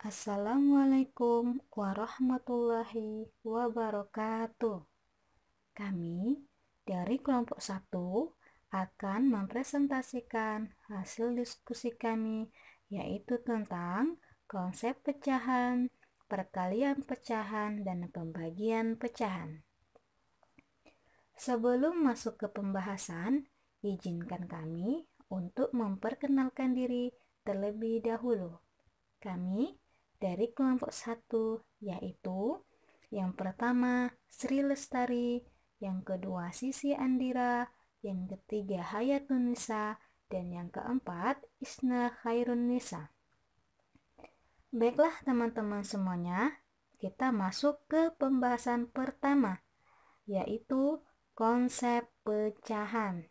Assalamualaikum warahmatullahi wabarakatuh. Kami dari kelompok 1 akan mempresentasikan hasil diskusi kami, yaitu tentang konsep pecahan, perkalian pecahan, dan pembagian pecahan. Sebelum masuk ke pembahasan, izinkan kami untuk memperkenalkan diri terlebih dahulu. Kami dari kelompok 1, yaitu yang pertama Sri Lestari, yang kedua Sisi Andira, yang ketiga Hayatun Nisa, dan yang keempat Isna Khairun Nisa. Baiklah teman-teman semuanya, kita masuk ke pembahasan pertama, yaitu konsep pecahan.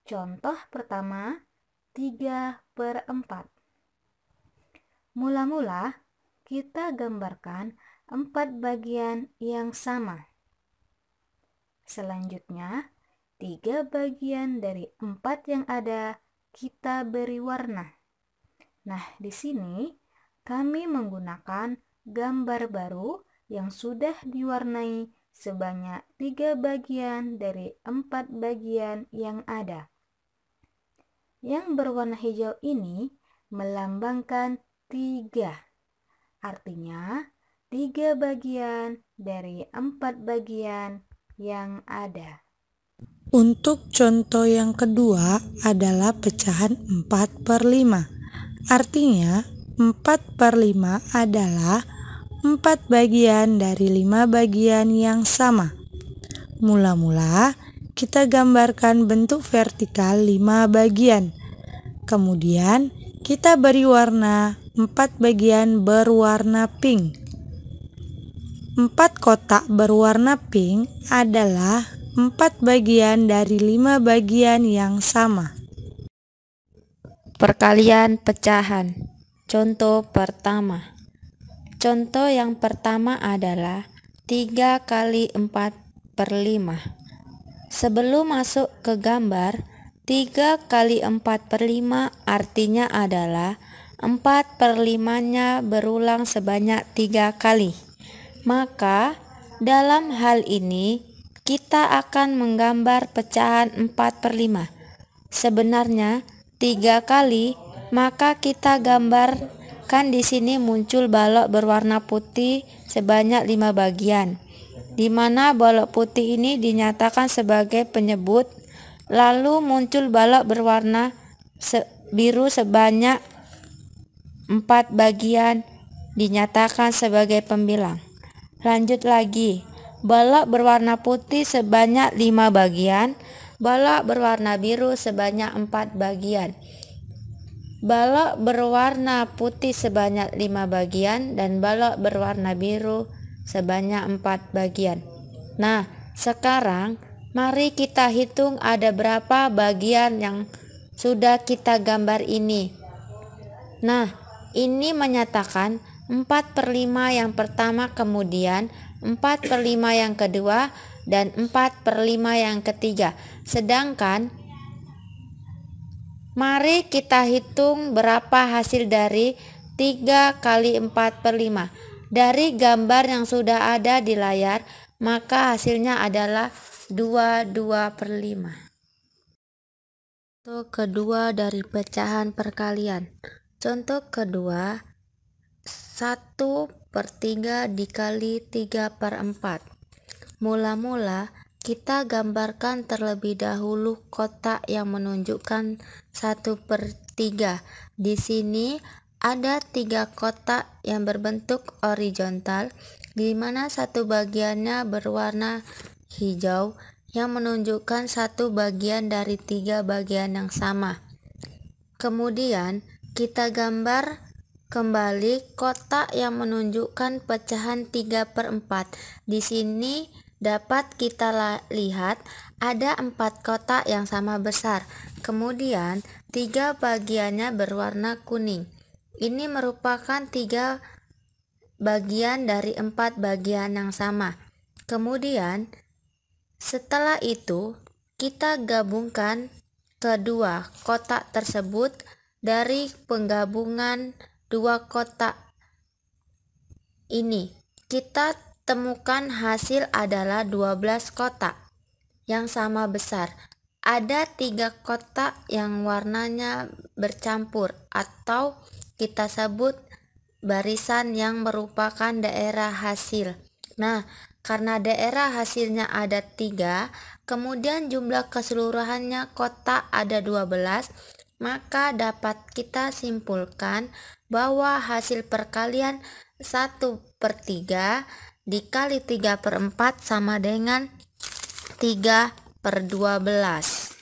Contoh pertama, 3/4. Mula-mula kita gambarkan 4 bagian yang sama. Selanjutnya, 3 bagian dari 4 yang ada kita beri warna. Nah, di sini kami menggunakan gambar baru yang sudah diwarnai sebanyak 3 bagian dari 4 bagian yang ada. Yang berwarna hijau ini melambangkan 3. Artinya 3 bagian dari 4 bagian yang ada. Untuk contoh yang kedua adalah pecahan 4/5. Artinya 4/5 adalah 4 bagian dari 5 bagian yang sama. Mula-mula kita gambarkan bentuk vertikal 5 bagian. Kemudian kita beri warna 4 bagian berwarna pink. 4 kotak berwarna pink adalah 4 bagian dari 5 bagian yang sama. Perkalian pecahan. Contoh pertama. Contoh yang pertama adalah 3 kali 4/5. Sebelum masuk ke gambar, 3 kali 4/5 artinya adalah 4/5-nya berulang sebanyak 3 kali. Maka dalam hal ini kita akan menggambar pecahan 4/5. Sebenarnya 3 kali, maka kita gambarkan di sini muncul balok berwarna putih sebanyak 5 bagian, di mana balok putih ini dinyatakan sebagai penyebut, lalu muncul balok berwarna biru sebanyak 4 bagian dinyatakan sebagai pembilang. Lanjut lagi, balok berwarna putih sebanyak 5 bagian, balok berwarna biru sebanyak 4 bagian. Balok berwarna putih sebanyak 5 bagian dan balok berwarna biru sebanyak 4 bagian. Nah, sekarang mari kita hitung ada berapa bagian yang sudah kita gambar ini. Nah, ini menyatakan 4/5 yang pertama, kemudian 4/5 yang kedua, dan 4/5 yang ketiga. Sedangkan mari kita hitung berapa hasil dari 3 kali 4/5. Dari gambar yang sudah ada di layar, maka hasilnya adalah 2/5. Contoh kedua dari pecahan perkalian. Contoh kedua, 1/3 dikali 3/4. Mula-mula kita gambarkan terlebih dahulu kotak yang menunjukkan 1/3. Di sini ada 3 kotak yang berbentuk horizontal, di mana satu bagiannya berwarna hijau yang menunjukkan satu bagian dari 3 bagian yang sama. Kemudian kita gambar kembali kotak yang menunjukkan pecahan 3/4. Di sini dapat kita lihat ada 4 kotak yang sama besar. Kemudian 3 bagiannya berwarna kuning. Ini merupakan 3 bagian dari 4 bagian yang sama. Kemudian setelah itu kita gabungkan kedua kotak tersebut. Dari penggabungan 2 kotak ini kita temukan hasil adalah 12 kotak yang sama besar. Ada 3 kotak yang warnanya bercampur atau kita sebut barisan yang merupakan daerah hasil. Nah, karena daerah hasilnya ada 3, kemudian jumlah keseluruhannya kotak ada 12, maka dapat kita simpulkan bahwa hasil perkalian 1/3 dikali 3/4 sama dengan 3/12.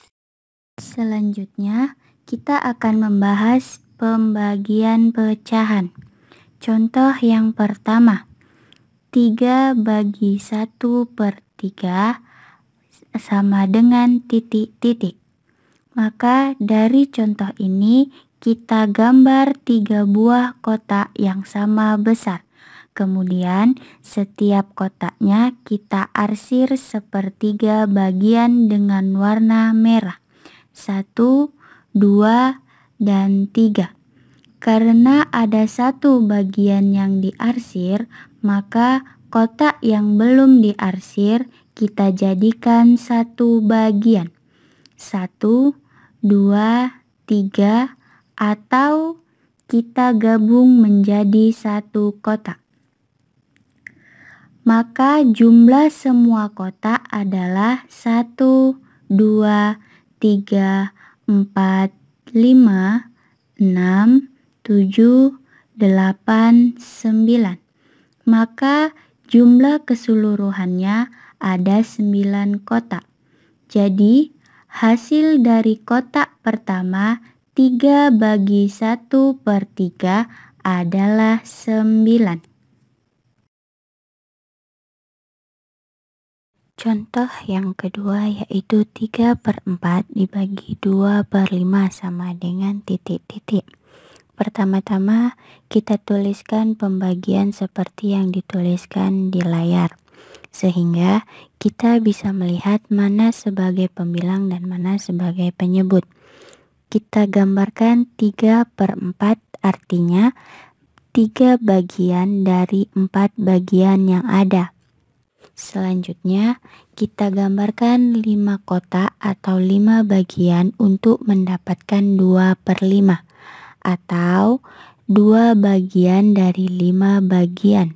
Selanjutnya, kita akan membahas pembagian pecahan. Contoh yang pertama, 3 bagi 1/3 sama dengan titik-titik. Maka dari contoh ini, kita gambar 3 buah kotak yang sama besar. Kemudian setiap kotaknya kita arsir sepertiga bagian dengan warna merah. 1, 2, dan 3. Karena ada 1 bagian yang diarsir, maka kotak yang belum diarsir kita jadikan 1 bagian. 1, 2, 3, atau kita gabung menjadi 1 kotak. Maka jumlah semua kotak adalah 1, 2, 3, 4, 5, 6, 7, 8, 9. Maka jumlah keseluruhannya ada 9 kotak. Jadi hasil dari kotak pertama 3 bagi 1/3 adalah 9. Contoh yang kedua yaitu 3/4 dibagi 2/5 sama dengan titik-titik. Pertama-tama kita tuliskan pembagian seperti yang dituliskan di layar, sehingga kita bisa melihat mana sebagai pembilang dan mana sebagai penyebut. Kita gambarkan 3/4 artinya 3 bagian dari 4 bagian yang ada. Selanjutnya, kita gambarkan 5 kotak atau 5 bagian untuk mendapatkan 2/5 atau 2 bagian dari 5 bagian,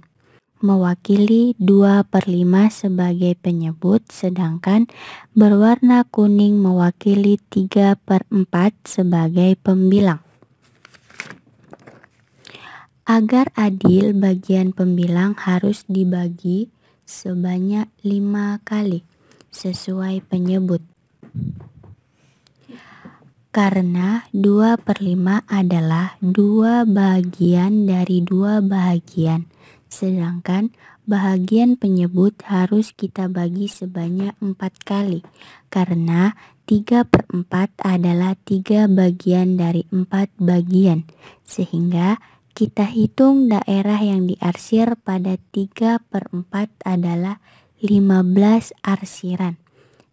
mewakili 2/5 sebagai penyebut, sedangkan berwarna kuning mewakili 3/4 sebagai pembilang. Agar adil, bagian pembilang harus dibagi sebanyak 5 kali sesuai penyebut. Karena 2/5 adalah 2 bagian dari 2 bahagian, sedangkan bahagian penyebut harus kita bagi sebanyak 4 kali. Karena 3/4 adalah 3 bagian dari 4 bagian, sehingga kita hitung daerah yang diarsir pada 3/4 adalah 15 arsiran.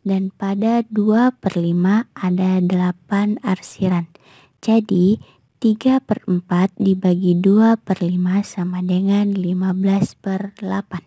Dan pada 2/5 ada 8 arsiran. Jadi 3/4 dibagi 2/5 sama dengan 15/8.